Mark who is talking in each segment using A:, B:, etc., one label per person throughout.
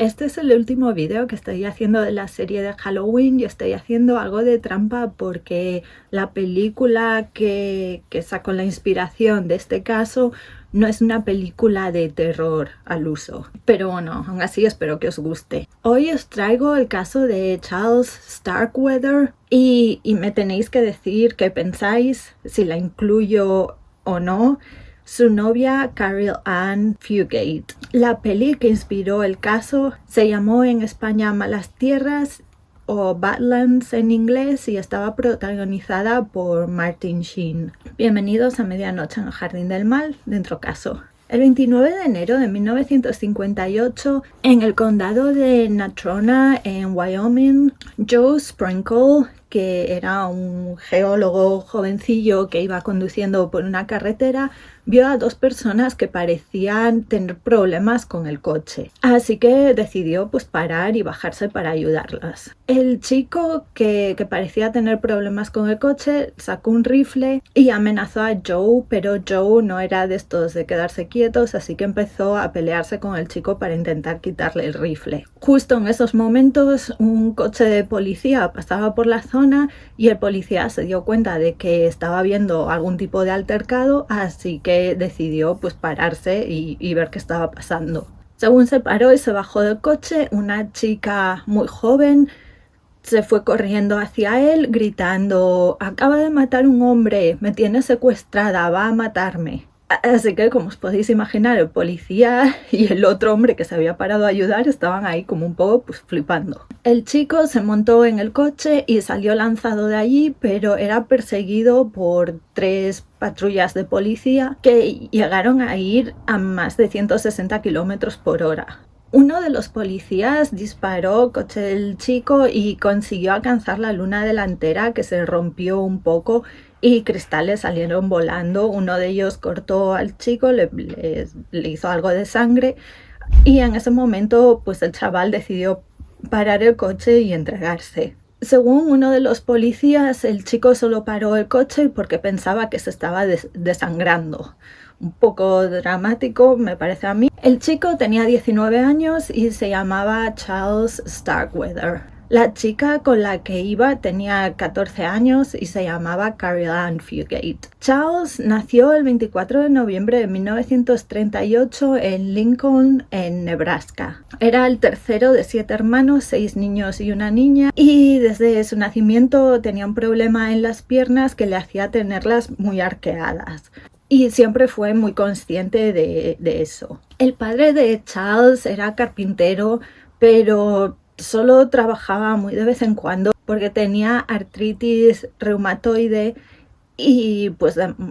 A: Este es el último vídeo que estoy haciendo de la serie de Halloween y estoy haciendo algo de trampa porque la película que sacó la inspiración de este caso no es una película de terror al uso. Pero bueno, aún así espero que os guste. Hoy os traigo el caso de Charles Starkweather y me tenéis que decir qué pensáis, si la incluyo o no. Su novia Carol Ann Fugate. La peli que inspiró el caso se llamó en España Malas Tierras o Badlands en inglés y estaba protagonizada por Martin Sheen. Bienvenidos a Medianoche en el Jardín del Mal, dentro caso. El 29 de enero de 1958, en el condado de Natrona, en Wyoming, Joe Sprinkle, que era un geólogo jovencillo que iba conduciendo por una carretera, vio a dos personas que parecían tener problemas con el coche. Así que decidió parar y bajarse para ayudarlas. El chico que parecía tener problemas con el coche sacó un rifle y amenazó a Joe, pero Joe no era de estos de quedarse quietos, así que empezó a pelearse con el chico para intentar quitarle el rifle. Justo en esos momentos, un coche de policía pasaba por la zona y el policía se dio cuenta de que estaba habiendo algún tipo de altercado, así que decidió pararse y ver qué estaba pasando. Según se paró y se bajó del coche, una chica muy joven se fue corriendo hacia él gritando: "Acaba de matar un hombre, me tiene secuestrada, va a matarme". Así que, como os podéis imaginar, el policía y el otro hombre que se había parado a ayudar estaban ahí como un poco flipando. El chico se montó en el coche y salió lanzado de allí, pero era perseguido por 3 patrullas de policía que llegaron a ir a más de 160 kilómetros por hora. Uno de los policías disparó al coche del chico y consiguió alcanzar la luna delantera, que se rompió un poco y cristales salieron volando. Uno de ellos cortó al chico, le hizo algo de sangre y en ese momento el chaval decidió parar el coche y entregarse. Según uno de los policías, el chico solo paró el coche porque pensaba que se estaba desangrando. Un poco dramático, me parece a mí. El chico tenía 19 años y se llamaba Charles Starkweather. La chica con la que iba tenía 14 años y se llamaba Carol Ann Fugate. Charles nació el 24 de noviembre de 1938 en Lincoln, en Nebraska. Era el tercero de 7 hermanos, 6 niños y una niña, y desde su nacimiento tenía un problema en las piernas que le hacía tenerlas muy arqueadas. Y siempre fue muy consciente de eso. El padre de Charles era carpintero, pero solo trabajaba muy de vez en cuando porque tenía artritis reumatoide y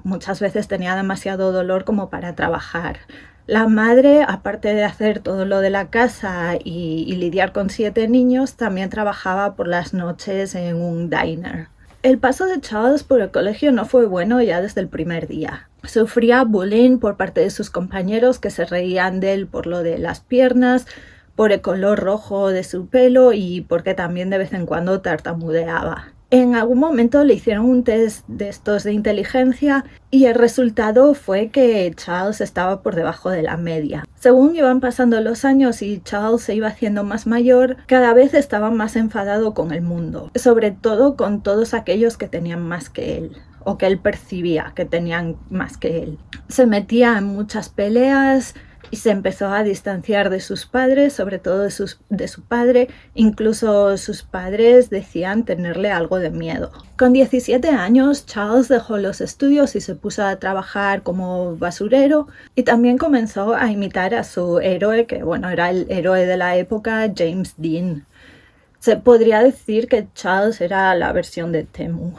A: muchas veces tenía demasiado dolor como para trabajar. La madre, aparte de hacer todo lo de la casa y lidiar con 7 niños, también trabajaba por las noches en un diner. El paso de Charles por el colegio no fue bueno ya desde el primer día. Sufría bullying por parte de sus compañeros que se reían de él por lo de las piernas, por el color rojo de su pelo y porque también de vez en cuando tartamudeaba. En algún momento le hicieron un test de estos de inteligencia y el resultado fue que Charles estaba por debajo de la media. Según iban pasando los años y Charles se iba haciendo más mayor, cada vez estaba más enfadado con el mundo, sobre todo con todos aquellos que tenían más que él, o que él percibía que tenían más que él. Se metía en muchas peleas y se empezó a distanciar de sus padres, sobre todo de su padre. Incluso sus padres decían tenerle algo de miedo. Con 17 años, Charles dejó los estudios y se puso a trabajar como basurero y también comenzó a imitar a su héroe, que era el héroe de la época, James Dean. Se podría decir que Charles era la versión de Temu.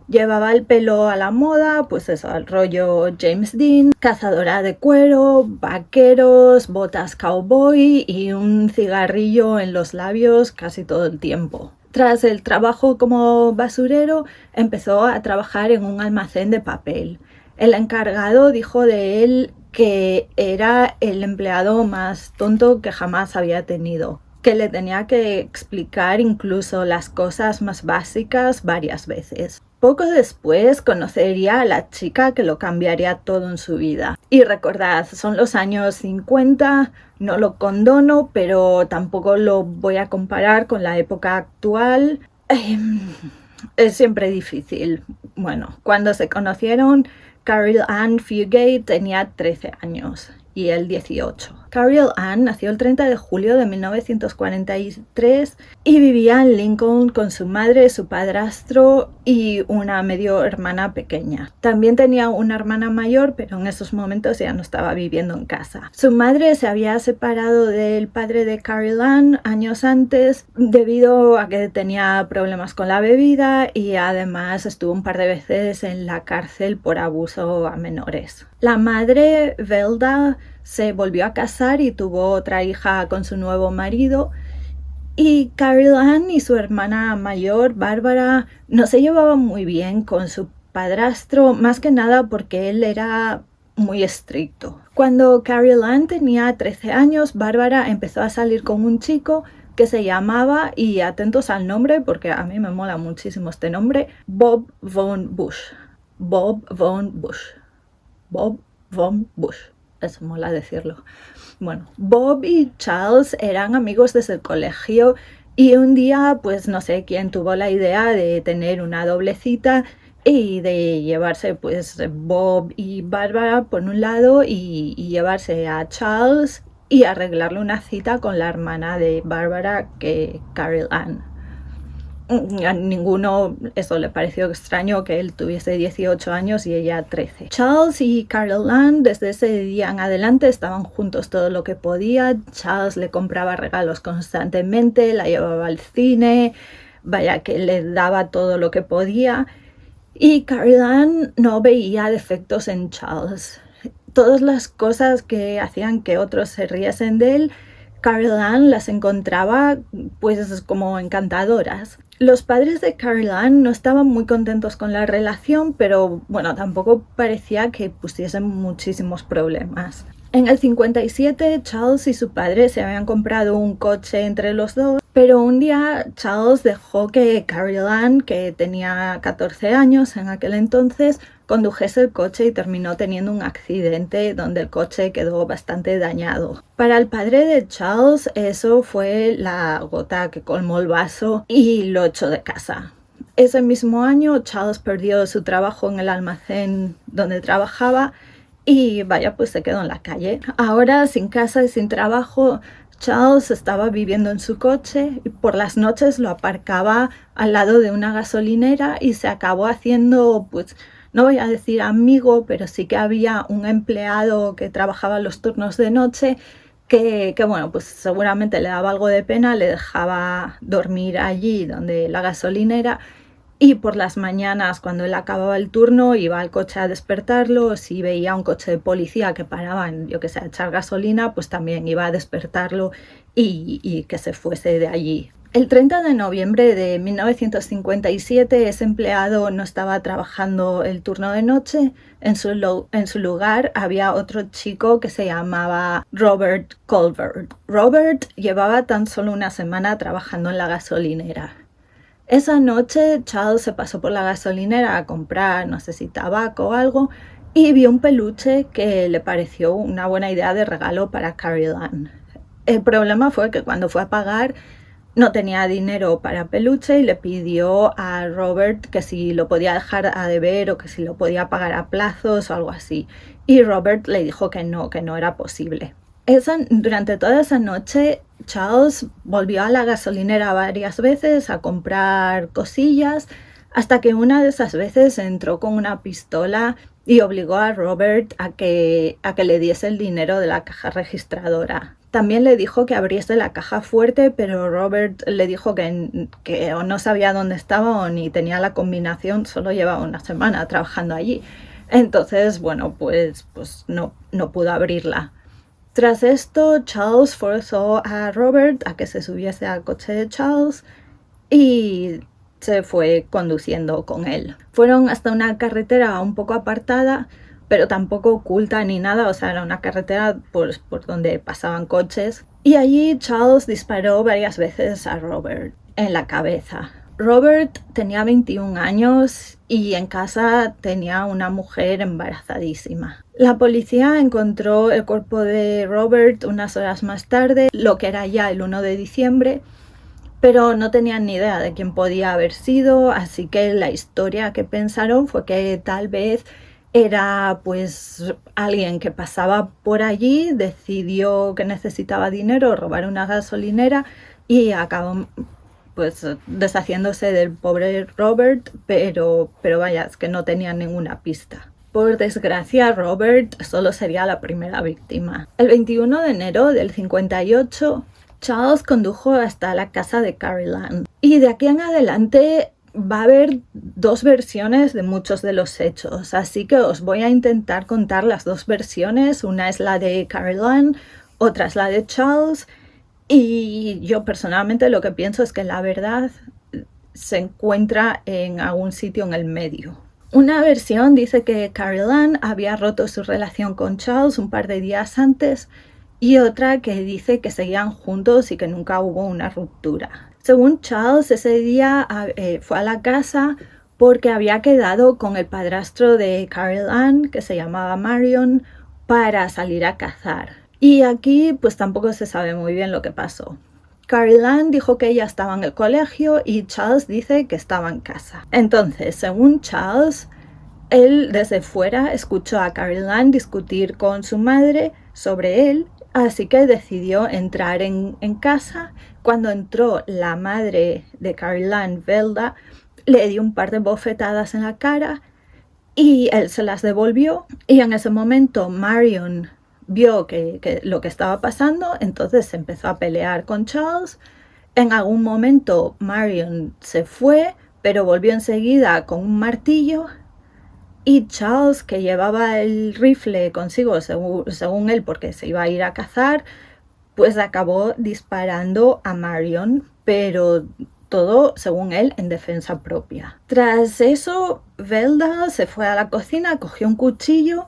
A: Llevaba el pelo a la moda, al rollo James Dean, cazadora de cuero, vaqueros, botas cowboy y un cigarrillo en los labios casi todo el tiempo. Tras el trabajo como basurero, empezó a trabajar en un almacén de papel. El encargado dijo de él que era el empleado más tonto que jamás había tenido, que le tenía que explicar incluso las cosas más básicas varias veces. Poco después conocería a la chica que lo cambiaría todo en su vida. Y recordad, son los años 50, no lo condono, pero tampoco lo voy a comparar con la época actual. Es siempre difícil. Bueno, cuando se conocieron, Carol Ann Fugate tenía 13 años y él 18. Carol Ann nació el 30 de julio de 1943 y vivía en Lincoln con su madre, su padrastro y una medio hermana pequeña. También tenía una hermana mayor, pero en esos momentos ya no estaba viviendo en casa. Su madre se había separado del padre de Carol Ann años antes debido a que tenía problemas con la bebida y además estuvo un par de veces en la cárcel por abuso a menores. La madre, Velda, se volvió a casar y tuvo otra hija con su nuevo marido. Y Carol Ann y su hermana mayor, Bárbara, no se llevaban muy bien con su padrastro, más que nada porque él era muy estricto. Cuando Carol Ann tenía 13 años, Bárbara empezó a salir con un chico que se llamaba, y atentos al nombre porque a mí me mola muchísimo este nombre, Bob Von Busch. Bob Von Busch. Bob Von Busch. Eso mola decirlo. Bueno, Bob y Charles eran amigos desde el colegio y un día, pues no sé quién tuvo la idea de tener una doble cita y de llevarse pues Bob y Bárbara por un lado y llevarse a Charles y arreglarle una cita con la hermana de Bárbara, que Carol Ann. A ninguno eso le pareció extraño que él tuviese 18 años y ella 13. Charles y Carol Ann desde ese día en adelante estaban juntos todo lo que podía. Charles le compraba regalos constantemente, la llevaba al cine, vaya que le daba todo lo que podía. Y Carol Ann no veía defectos en Charles. Todas las cosas que hacían que otros se riesen de él, Carol Ann las encontraba pues como encantadoras. Los padres de Carol Ann no estaban muy contentos con la relación, pero bueno, tampoco parecía que pusiesen muchísimos problemas. En el 57, Charles y su padre se habían comprado un coche entre los dos, pero un día Charles dejó que Carol Ann, que tenía 14 años en aquel entonces, condujese el coche y terminó teniendo un accidente donde el coche quedó bastante dañado. Para el padre de Charles eso fue la gota que colmó el vaso y lo echó de casa. Ese mismo año Charles perdió su trabajo en el almacén donde trabajaba y vaya, pues se quedó en la calle. Ahora sin casa y sin trabajo, Charles estaba viviendo en su coche y por las noches lo aparcaba al lado de una gasolinera y se acabó haciendo, pues no voy a decir amigo, pero sí que había un empleado que trabajaba los turnos de noche que bueno, pues seguramente le daba algo de pena, le dejaba dormir allí donde la gasolinera. Y por las mañanas, cuando él acababa el turno, iba al coche a despertarlo. Si veía un coche de policía que paraban, yo que sé, a echar gasolina, pues también iba a despertarlo y que se fuese de allí. El 30 de noviembre de 1957, ese empleado no estaba trabajando el turno de noche. En su lugar había otro chico que se llamaba Robert Colbert. Robert llevaba tan solo una semana trabajando en la gasolinera. Esa noche Charles se pasó por la gasolinera a comprar, no sé si tabaco o algo, y vio un peluche que le pareció una buena idea de regalo para Carol Ann. El problema fue que cuando fue a pagar no tenía dinero para peluche y le pidió a Robert que si lo podía dejar a deber o que si lo podía pagar a plazos o algo así. Y Robert le dijo que no era posible. Durante toda esa noche, Charles volvió a la gasolinera varias veces a comprar cosillas, hasta que una de esas veces entró con una pistola y obligó a Robert a que le diese el dinero de la caja registradora. También le dijo que abriese la caja fuerte, pero Robert le dijo que o no sabía dónde estaba o ni tenía la combinación, solo llevaba una semana trabajando allí. Entonces, bueno, pues no pudo abrirla. Tras esto, Charles forzó a Robert a que se subiese al coche de Charles y se fue conduciendo con él. Fueron hasta una carretera un poco apartada, pero tampoco oculta ni nada, o sea, era una carretera por donde pasaban coches. Y allí Charles disparó varias veces a Robert en la cabeza. Robert tenía 21 años y en casa tenía una mujer embarazadísima. La policía encontró el cuerpo de Robert unas horas más tarde, lo que era ya el 1 de diciembre, pero no tenían ni idea de quién podía haber sido, así que la historia que pensaron fue que tal vez era pues alguien que pasaba por allí, decidió que necesitaba dinero, robar una gasolinera y acabó pues deshaciéndose del pobre Robert, pero vaya, es que no tenían ninguna pista. Por desgracia, Robert solo sería la primera víctima. El 21 de enero del 58, Charles condujo hasta la casa de Carrie Lam. Y de aquí en adelante va a haber dos versiones de muchos de los hechos, así que os voy a intentar contar las dos versiones. Una es la de Carrie Lam, otra es la de Charles. Y yo personalmente lo que pienso es que la verdad se encuentra en algún sitio en el medio. Una versión dice que Carrie Lam había roto su relación con Charles un par de días antes y otra que dice que seguían juntos y que nunca hubo una ruptura. Según Charles, ese día fue a la casa porque había quedado con el padrastro de Carrie Lam, que se llamaba Marion, para salir a cazar. Y aquí pues tampoco se sabe muy bien lo que pasó. Carrie Lam dijo que ella estaba en el colegio y Charles dice que estaba en casa. Entonces, según Charles, él desde fuera escuchó a Carrie Lam discutir con su madre sobre él, así que decidió entrar en casa. Cuando entró la madre de Carrie Lam, Velda, le dio un par de bofetadas en la cara y él se las devolvió. Y en ese momento Marion vio que lo que estaba pasando, entonces se empezó a pelear con Charles. En algún momento Marion se fue, pero volvió enseguida con un martillo y Charles, que llevaba el rifle consigo según él porque se iba a ir a cazar, pues acabó disparando a Marion, pero todo, según él, en defensa propia. Tras eso, Velda se fue a la cocina, cogió un cuchillo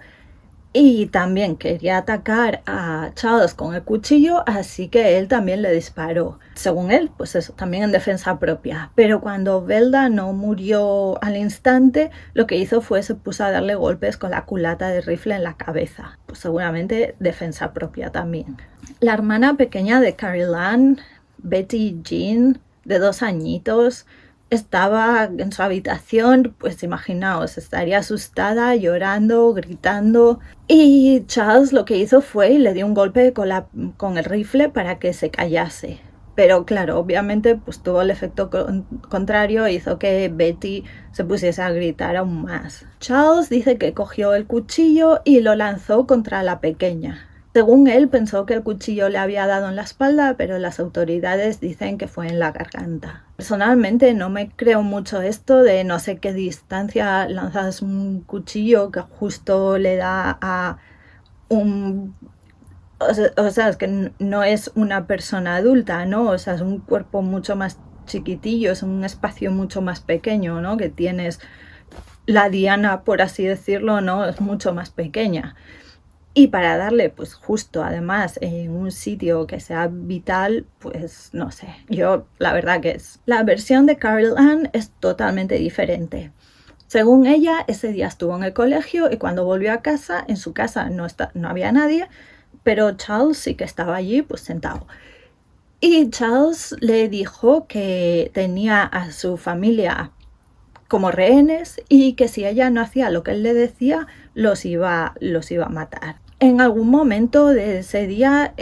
A: y también quería atacar a Charles con el cuchillo, así que él también le disparó. Según él, pues eso, también en defensa propia. Pero cuando Velda no murió al instante, lo que hizo fue se puso a darle golpes con la culata del rifle en la cabeza. Pues seguramente defensa propia también. La hermana pequeña de Carrie Lam, Betty Jean, de 2 añitos, estaba en su habitación, pues imaginaos, estaría asustada, llorando, gritando. Y Charles lo que hizo fue le dio un golpe con el rifle para que se callase. Pero claro, obviamente pues tuvo el efecto contrario, hizo que Betty se pusiese a gritar aún más. Charles dice que cogió el cuchillo y lo lanzó contra la pequeña. Según él, pensó que el cuchillo le había dado en la espalda, pero las autoridades dicen que fue en la garganta. Personalmente no me creo mucho esto de no sé qué distancia lanzas un cuchillo que justo le da a un... O sea, es que no es una persona adulta, ¿no? O sea, es un cuerpo mucho más chiquitillo, es un espacio mucho más pequeño, ¿no? Que tienes la diana, por así decirlo, ¿no? Es mucho más pequeña. Y para darle, pues justo, además, en un sitio que sea vital, pues no sé, yo la verdad que es. La versión de Carrie Lam es totalmente diferente. Según ella, ese día estuvo en el colegio y cuando volvió a casa, en su casa no había nadie, pero Charles sí que estaba allí, pues sentado. Y Charles le dijo que tenía a su familia como rehenes y que si ella no hacía lo que él le decía, los iba a matar. En algún momento de ese día,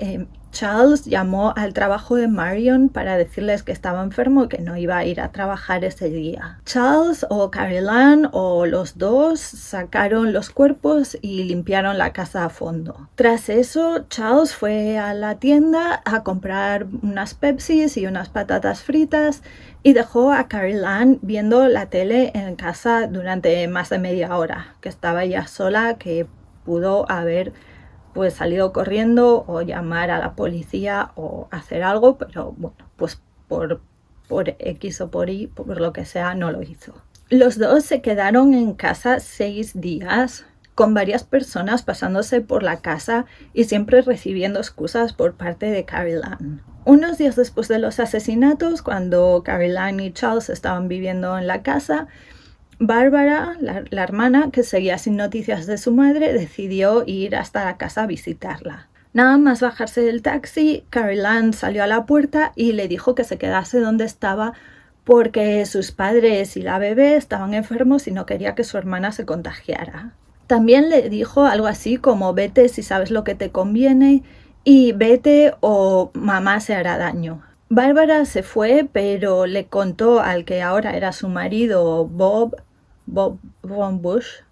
A: Charles llamó al trabajo de Marion para decirles que estaba enfermo y que no iba a ir a trabajar ese día. Charles o Carrie Lam o los dos sacaron los cuerpos y limpiaron la casa a fondo. Tras eso, Charles fue a la tienda a comprar unas Pepsis y unas patatas fritas y dejó a Carrie Lam viendo la tele en casa durante más de media hora, que estaba ella sola, que pudo haber pues salido corriendo o llamar a la policía o hacer algo, pero bueno, pues por X o por Y, por lo que sea, no lo hizo. Los dos se quedaron en casa 6 días, con varias personas pasándose por la casa y siempre recibiendo excusas por parte de Carrie Lam. Unos días después de los asesinatos, cuando Caroline y Charles estaban viviendo en la casa, Barbara, la hermana, que seguía sin noticias de su madre, decidió ir hasta la casa a visitarla. Nada más bajarse del taxi, Caroline salió a la puerta y le dijo que se quedase donde estaba porque sus padres y la bebé estaban enfermos y no quería que su hermana se contagiara. También le dijo algo así como vete si sabes lo que te conviene y vete o mamá se hará daño. Bárbara se fue, pero le contó al que ahora era su marido, Bob von Busch,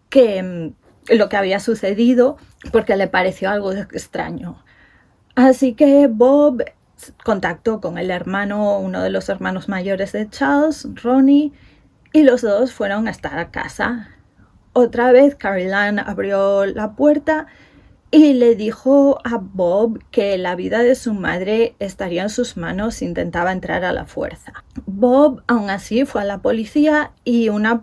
A: que lo que había sucedido porque le pareció algo extraño. Así que Bob contactó con el hermano, uno de los hermanos mayores de Charles, Ronnie, y los dos fueron hasta la casa. Otra vez Caroline abrió la puerta y le dijo a Bob que la vida de su madre estaría en sus manos si intentaba entrar a la fuerza. Bob aún así fue a la policía y una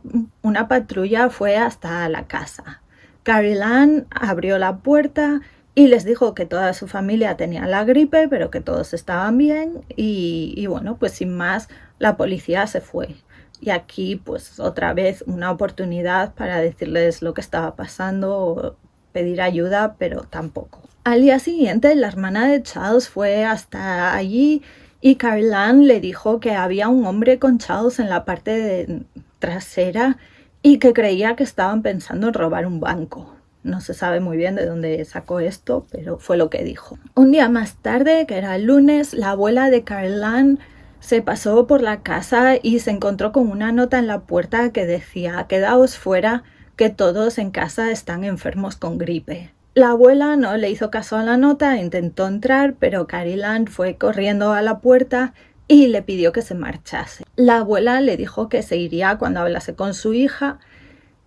A: patrulla fue hasta la casa. Caroline abrió la puerta y les dijo que toda su familia tenía la gripe, pero que todos estaban bien y bueno, pues sin más, la policía se fue. Y aquí, pues otra vez, una oportunidad para decirles lo que estaba pasando o pedir ayuda, pero tampoco. Al día siguiente, la hermana de Charles fue hasta allí y Caroline le dijo que había un hombre con Charles en la parte trasera y que creía que estaban pensando en robar un banco. No se sabe muy bien de dónde sacó esto, pero fue lo que dijo. Un día más tarde, que era el lunes, la abuela de Caroline se pasó por la casa y se encontró con una nota en la puerta que decía: quedaos fuera, que todos en casa están enfermos con gripe. La abuela no le hizo caso a la nota, intentó entrar, pero Caroline fue corriendo a la puerta y le pidió que se marchase. La abuela le dijo que se iría cuando hablase con su hija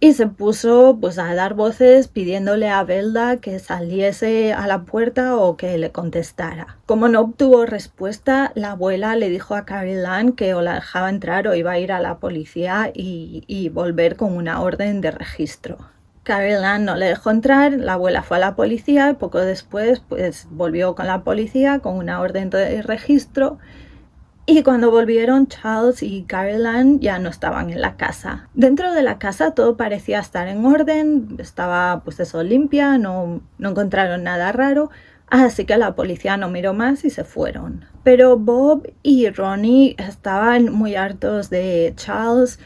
A: y se puso pues a dar voces pidiéndole a Velda que saliese a la puerta o que le contestara. Como no obtuvo respuesta, la abuela le dijo a Caroline que o la dejaba entrar o iba a ir a la policía y volver con una orden de registro. Caroline no le dejó entrar, la abuela fue a la policía y poco después pues volvió con la policía con una orden de registro. Y cuando volvieron, Charles y Caroline ya no estaban en la casa. Dentro de la casa todo parecía estar en orden, estaba pues eso limpia, no encontraron nada raro, así que la policía no miró más y se fueron. Pero Bob y Ronnie estaban muy hartos de Charles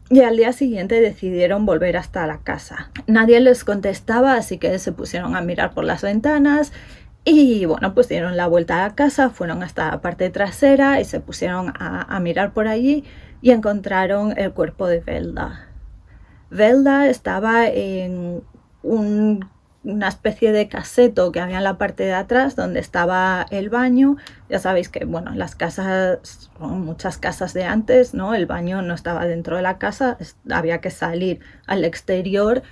A: y al día siguiente decidieron volver hasta la casa. Nadie les contestaba, así que se pusieron a mirar por las ventanas. Y bueno, pues dieron la vuelta a la casa, fueron hasta la parte trasera y se pusieron a mirar por allí y encontraron el cuerpo de Velda. Velda estaba en una especie de caseto que había en la parte de atrás donde estaba el baño. Ya sabéis que, bueno, las casas, muchas casas de antes, ¿no? El baño no estaba dentro de la casa, había que salir al exterior.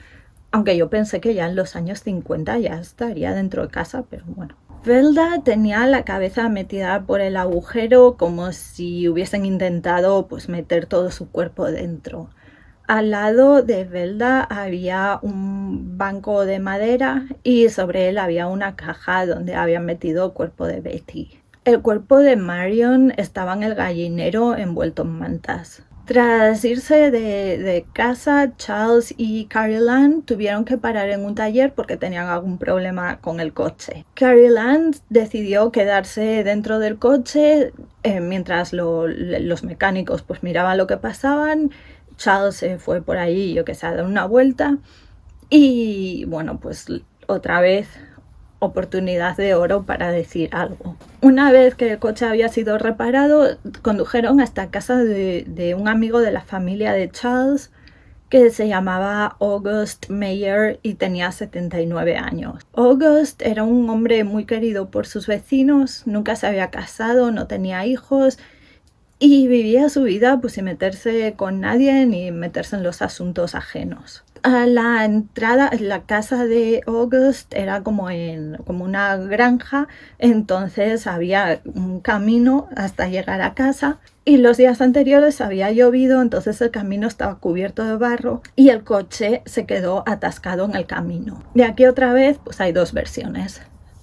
A: Aunque yo pensé que ya en los años 50 ya estaría dentro de casa, pero bueno. Velda tenía la cabeza metida por el agujero como si hubiesen intentado pues meter todo su cuerpo dentro. Al lado de Velda había un banco de madera y sobre él había una caja donde habían metido el cuerpo de Betty. El cuerpo de Marion estaba en el gallinero envuelto en mantas. Tras irse de casa, Charles y Caroline tuvieron que parar en un taller porque tenían algún problema con el coche. Caroline decidió quedarse dentro del coche mientras los mecánicos pues miraban lo que pasaban. Charles se fue por allí, yo que sé, a dar una vuelta y bueno, pues otra vez oportunidad de oro para decir algo. Una vez que el coche había sido reparado, condujeron hasta casa de un amigo de la familia de Charles que se llamaba August Meyer y tenía 79 años. August era un hombre muy querido por sus vecinos, nunca se había casado, no tenía hijos y vivía su vida pues sin meterse con nadie ni meterse en los asuntos ajenos. A la entrada, la casa de August era como una granja, entonces había un camino hasta llegar a casa y los días anteriores había llovido, entonces el camino estaba cubierto de barro y el coche se quedó atascado en el camino. Y aquí otra vez pues hay dos versiones.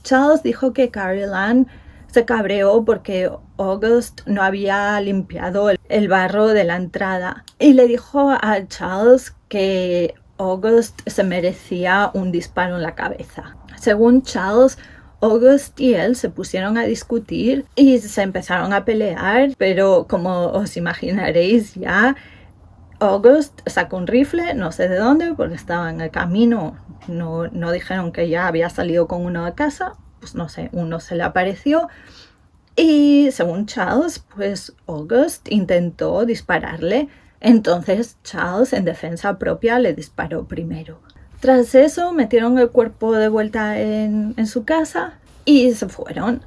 A: Charles dijo que Carol Ann se cabreó porque August no había limpiado el barro de la entrada y le dijo a Charles que August se merecía un disparo en la cabeza. Según Charles, August y él se pusieron a discutir y se empezaron a pelear, pero como os imaginaréis ya, August sacó un rifle, no sé de dónde, porque estaba en el camino, no dijeron que ya había salido con uno de casa, pues no sé, uno se le apareció y según Charles, pues August intentó dispararle, entonces Charles en defensa propia le disparó primero. Tras eso metieron el cuerpo de vuelta en su casa y se fueron.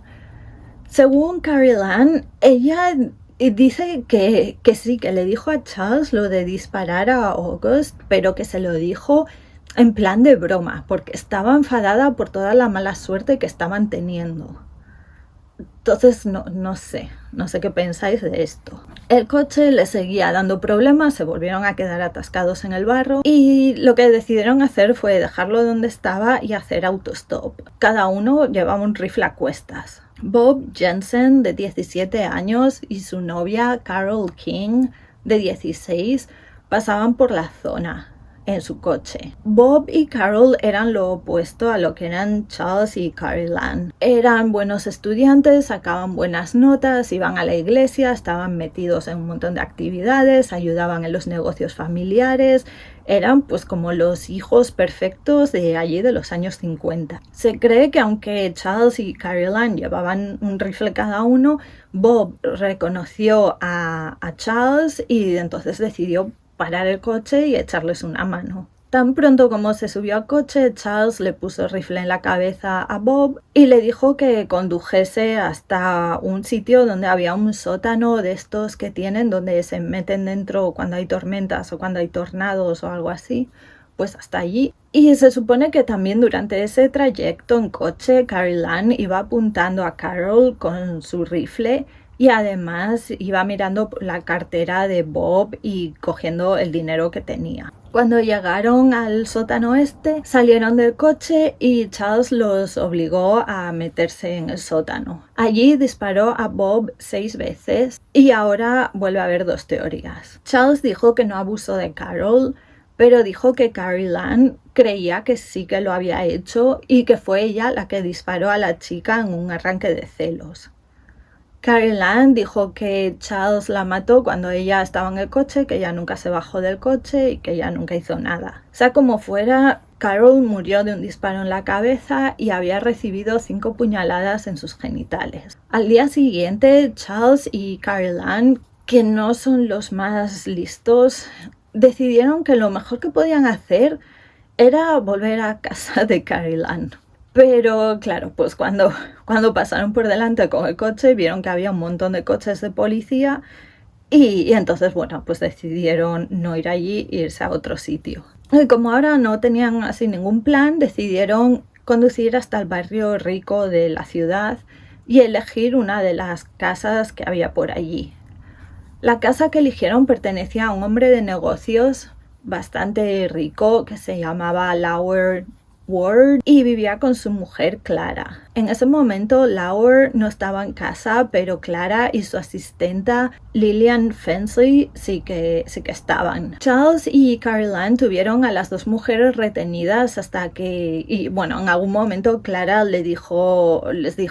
A: Según Carol Ann, ella dice que sí, que le dijo a Charles lo de disparar a August, pero que se lo dijo en plan de broma, porque estaba enfadada por toda la mala suerte que estaban teniendo. Entonces no sé qué pensáis de esto. El coche le seguía dando problemas, se volvieron a quedar atascados en el barro y lo que decidieron hacer fue dejarlo donde estaba y hacer autostop. Cada uno llevaba un rifle a cuestas. Bob Jensen, de 17 años, y su novia Carol King, de 16, pasaban por la zona en su coche. Bob y Carol eran lo opuesto a lo que eran Charles y Carol Ann. Eran buenos estudiantes, sacaban buenas notas, iban a la iglesia, estaban metidos en un montón de actividades, ayudaban en los negocios familiares, eran pues como los hijos perfectos de allí de los años 50. Se cree que aunque Charles y Carol Ann llevaban un rifle cada uno, Bob reconoció a Charles y entonces decidió parar el coche y echarles una mano. Tan pronto como se subió al coche, Charles le puso el rifle en la cabeza a Bob y le dijo que condujese hasta un sitio donde había un sótano de estos que tienen, donde se meten dentro cuando hay tormentas o cuando hay tornados o algo así, pues hasta allí. Y se supone que también durante ese trayecto en coche, Carol Ann iba apuntando a Carol con su rifle y además iba mirando la cartera de Bob y cogiendo el dinero que tenía. Cuando llegaron al sótano este, salieron del coche y Charles los obligó a meterse en el sótano. Allí disparó a Bob 6 veces y ahora vuelve a haber 2 teorías. Charles dijo que no abusó de Carol, pero dijo que Carol Ann creía que sí que lo había hecho y que fue ella la que disparó a la chica en un arranque de celos. Carol Ann dijo que Charles la mató cuando ella estaba en el coche, que ella nunca se bajó del coche y que ella nunca hizo nada. Sea como fuera, Carol murió de un disparo en la cabeza y había recibido 5 puñaladas en sus genitales. Al día siguiente, Charles y Carol Ann, que no son los más listos, decidieron que lo mejor que podían hacer era volver a casa de Carol Ann. Pero claro, pues cuando pasaron por delante con el coche vieron que había un montón de coches de policía y entonces, bueno, pues decidieron no ir allí e irse a otro sitio. Y como ahora no tenían así ningún plan, decidieron conducir hasta el barrio rico de la ciudad y elegir una de las casas que había por allí. La casa que eligieron pertenecía a un hombre de negocios bastante rico que se llamaba Lauer Ward y vivía con su mujer Clara. En ese momento Lauer no estaba en casa, pero Clara y su asistenta Lillian Fensley sí que estaban. Charles y Carol Ann tuvieron a las 2 mujeres retenidas hasta que, y bueno, en algún momento Clara les dijo,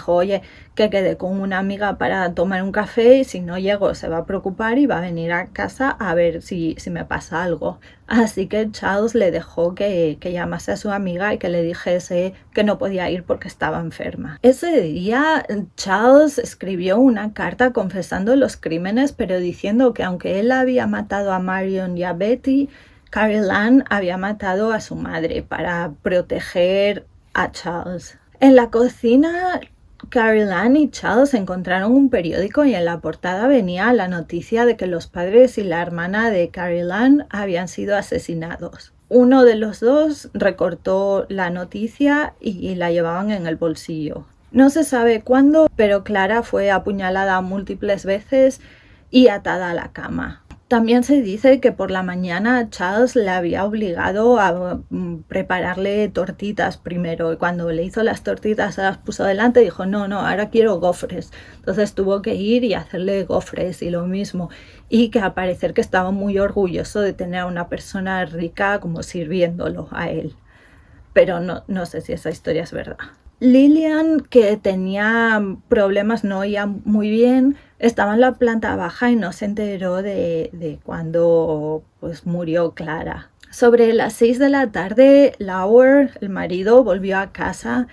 A: oye, que quedé con una amiga para tomar un café y si no llego se va a preocupar y va a venir a casa a ver si me pasa algo. Así que Charles le dejó que llamase a su amiga y que le dijese que no podía ir porque estaba enferma. Ese día Charles escribió una carta confesando los crímenes, pero diciendo que aunque él había matado a Marion y a Betty, Carol Ann había matado a su madre para proteger a Charles. En la cocina, Carol Ann y Charles encontraron un periódico y en la portada venía la noticia de que los padres y la hermana de Carol Ann habían sido asesinados. Uno de los dos recortó la noticia y la llevaban en el bolsillo. No se sabe cuándo, pero Clara fue apuñalada múltiples veces y atada a la cama. También se dice que por la mañana Charles le había obligado a prepararle tortitas primero, y cuando le hizo las tortitas se las puso delante y dijo no, ahora quiero gofres. Entonces tuvo que ir y hacerle gofres y lo mismo, y que al parecer que estaba muy orgulloso de tener a una persona rica como sirviéndolo a él, pero no sé si esa historia es verdad. Lillian, que tenía problemas, no oía muy bien, estaba en la planta baja y no se enteró de cuando pues, murió Clara. Sobre las 6 de la tarde, Lauer, el marido, volvió a casa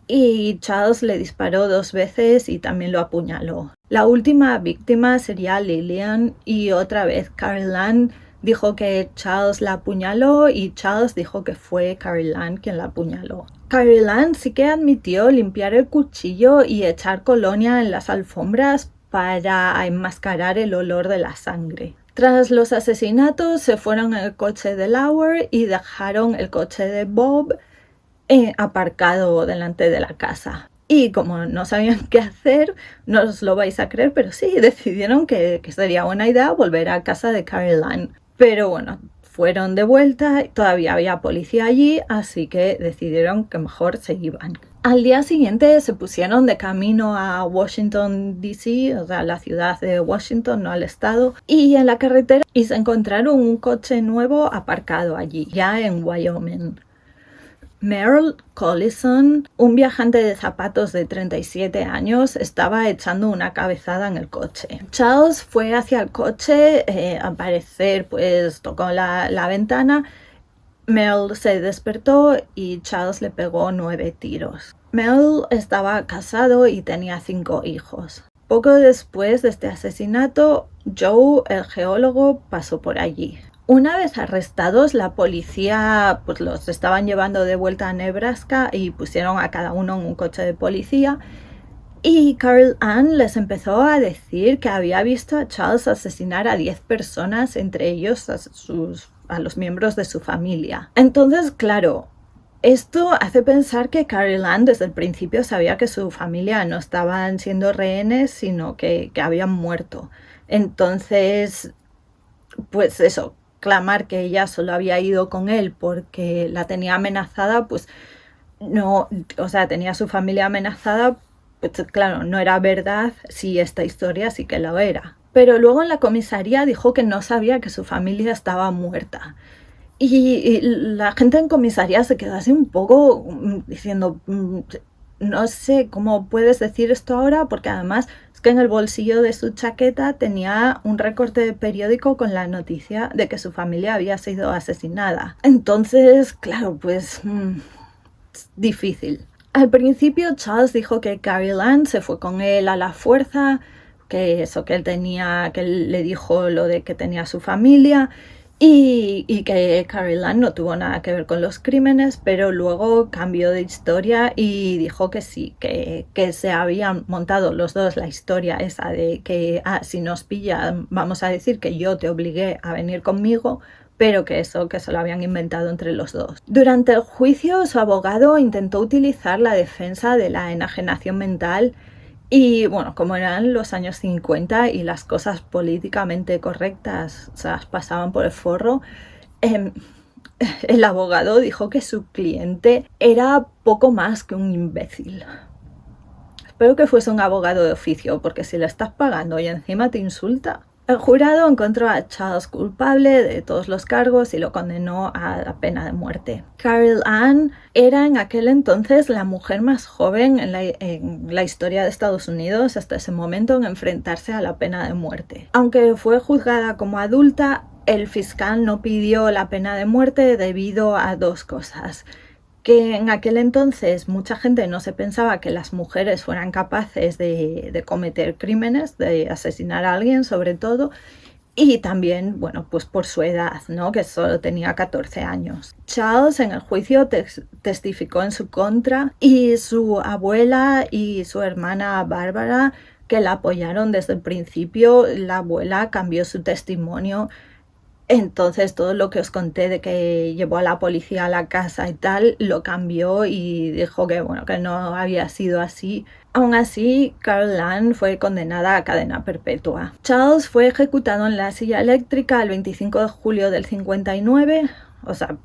A: y Charles le disparó 2 veces y también lo apuñaló. La última víctima sería Lillian y otra vez Carol Ann dijo que Charles la apuñaló y Charles dijo que fue Carol Ann quien la apuñaló. Carol Ann sí que admitió limpiar el cuchillo y echar colonia en las alfombras para enmascarar el olor de la sangre. Tras los asesinatos se fueron en el coche de Lauer y dejaron el coche de Bob aparcado delante de la casa. Y como no sabían qué hacer, no os lo vais a creer, pero sí, decidieron que sería buena idea volver a casa de Carol Ann. Pero bueno, fueron de vuelta, todavía había policía allí, así que decidieron que mejor se iban. Al día siguiente se pusieron de camino a Washington, D.C., o sea, la ciudad de Washington, no al estado, y en la carretera y se encontraron un coche nuevo aparcado allí, ya en Wyoming. Merle Collison, un viajante de zapatos de 37 años, estaba echando una cabezada en el coche. Charles fue hacia el coche, al parecer pues tocó la ventana. Merle se despertó y Charles le pegó 9 tiros. Merle estaba casado y tenía 5 hijos. Poco después de este asesinato, Joe, el geólogo, pasó por allí. Una vez arrestados, la policía pues, los estaban llevando de vuelta a Nebraska y pusieron a cada uno en un coche de policía. Y Carol Ann les empezó a decir que había visto a Charles asesinar a 10 personas, entre ellos a los miembros de su familia. Entonces, claro, esto hace pensar que Carol Ann desde el principio sabía que su familia no estaban siendo rehenes, sino que habían muerto. Entonces, pues eso, clamar que ella solo había ido con él porque la tenía amenazada, pues no, o sea, tenía a su familia amenazada, pues claro, no era verdad, si esta historia sí que lo era. Pero luego en la comisaría dijo que no sabía que su familia estaba muerta. Y la gente en comisaría se quedó así un poco diciendo, no sé cómo puedes decir esto ahora, porque además es que en el bolsillo de su chaqueta tenía un recorte de periódico con la noticia de que su familia había sido asesinada. Entonces, claro, pues difícil. Al principio Charles dijo que Carol Ann se fue con él a la fuerza, que eso, que él le dijo lo de que tenía su familia y que Carol Ann no tuvo nada que ver con los crímenes, pero luego cambió de historia y dijo que sí, que se habían montado los dos la historia esa de que si nos pillan vamos a decir que yo te obligué a venir conmigo, pero que se lo habían inventado entre los dos. Durante el juicio, su abogado intentó utilizar la defensa de la enajenación mental y, bueno, como eran los años 50 y las cosas políticamente correctas se las pasaban por el forro, el abogado dijo que su cliente era poco más que un imbécil. Espero que fuese un abogado de oficio, porque si le estás pagando y encima te insulta. El jurado encontró a Charles culpable de todos los cargos y lo condenó a la pena de muerte. Carol Ann era en aquel entonces la mujer más joven en la historia de Estados Unidos hasta ese momento en enfrentarse a la pena de muerte. Aunque fue juzgada como adulta, el fiscal no pidió la pena de muerte debido a 2 cosas. Que en aquel entonces mucha gente no se pensaba que las mujeres fueran capaces de cometer crímenes, de asesinar a alguien sobre todo, y también, bueno, pues por su edad, ¿no? Que solo tenía 14 años. Charles en el juicio testificó en su contra y su abuela y su hermana Bárbara, que la apoyaron desde el principio, la abuela cambió su testimonio. Entonces todo lo que os conté de que llevó a la policía a la casa y tal, lo cambió y dijo que, bueno, que no había sido así Aún así, Carol Ann fue condenada a cadena perpetua. Charles fue ejecutado en la silla eléctrica el 25 de julio del 59, o sea,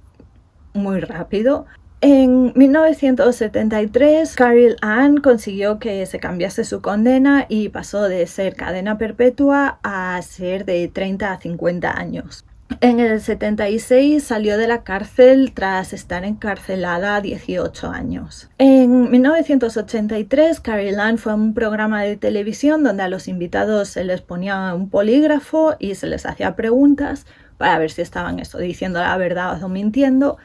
A: muy rápido. En 1973, Carol Ann consiguió que se cambiase su condena y pasó de ser cadena perpetua a ser de 30 a 50 años. En el 76 salió de la cárcel tras estar encarcelada 18 años. En 1983, Carol Ann fue a un programa de televisión donde a los invitados se les ponía un polígrafo y se les hacía preguntas para ver si estaban diciendo la verdad o mintiendo.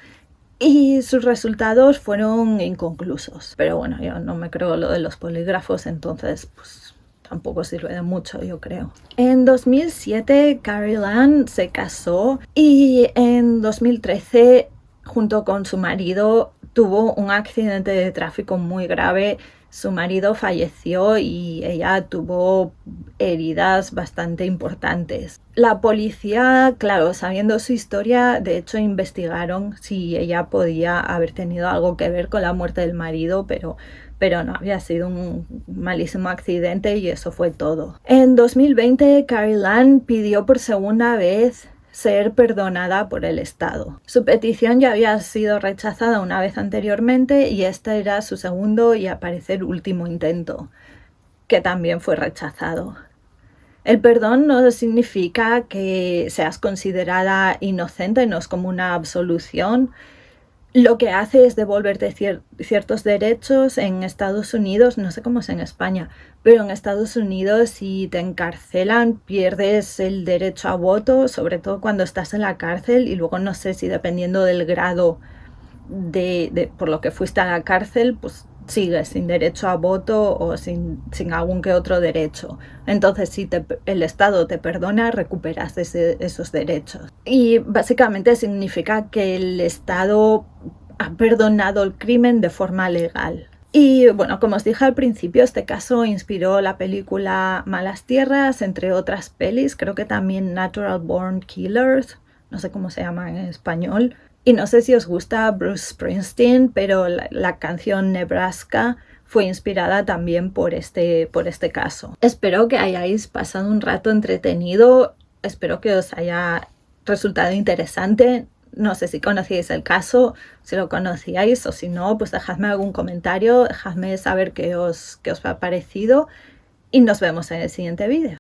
A: Y sus resultados fueron inconclusos. Pero bueno, yo no me creo lo de los polígrafos, entonces pues tampoco sirve de mucho, yo creo. En 2007, Carol Ann se casó y en 2013, junto con su marido, tuvo un accidente de tráfico muy grave. Su marido falleció y ella tuvo heridas bastante importantes. La policía, claro, sabiendo su historia, de hecho investigaron si ella podía haber tenido algo que ver con la muerte del marido, pero no, había sido un malísimo accidente y eso fue todo. En 2020, Carol Ann pidió por segunda vez ser perdonada por el Estado. Su petición ya había sido rechazada una vez anteriormente y este era su segundo y, al parecer, último intento, que también fue rechazado. El perdón no significa que seas considerada inocente, no es como una absolución. Lo que hace es devolverte ciertos derechos. En Estados Unidos, no sé cómo es en España, pero en Estados Unidos si te encarcelan pierdes el derecho a voto, sobre todo cuando estás en la cárcel, y luego no sé si dependiendo del grado por lo que fuiste a la cárcel, pues sigues sin derecho a voto o sin algún que otro derecho. Entonces, si el Estado te perdona, recuperas esos derechos. Y básicamente significa que el Estado ha perdonado el crimen de forma legal. Y bueno, como os dije al principio, este caso inspiró la película Malas Tierras, entre otras pelis. Creo que también Natural Born Killers, no sé cómo se llama en español. Y no sé si os gusta Bruce Springsteen, pero la canción Nebraska fue inspirada también por este caso. Espero que hayáis pasado un rato entretenido, espero que os haya resultado interesante. No sé si conocíais el caso, si lo conocíais o si no, pues dejadme algún comentario, dejadme saber qué os ha parecido y nos vemos en el siguiente vídeo.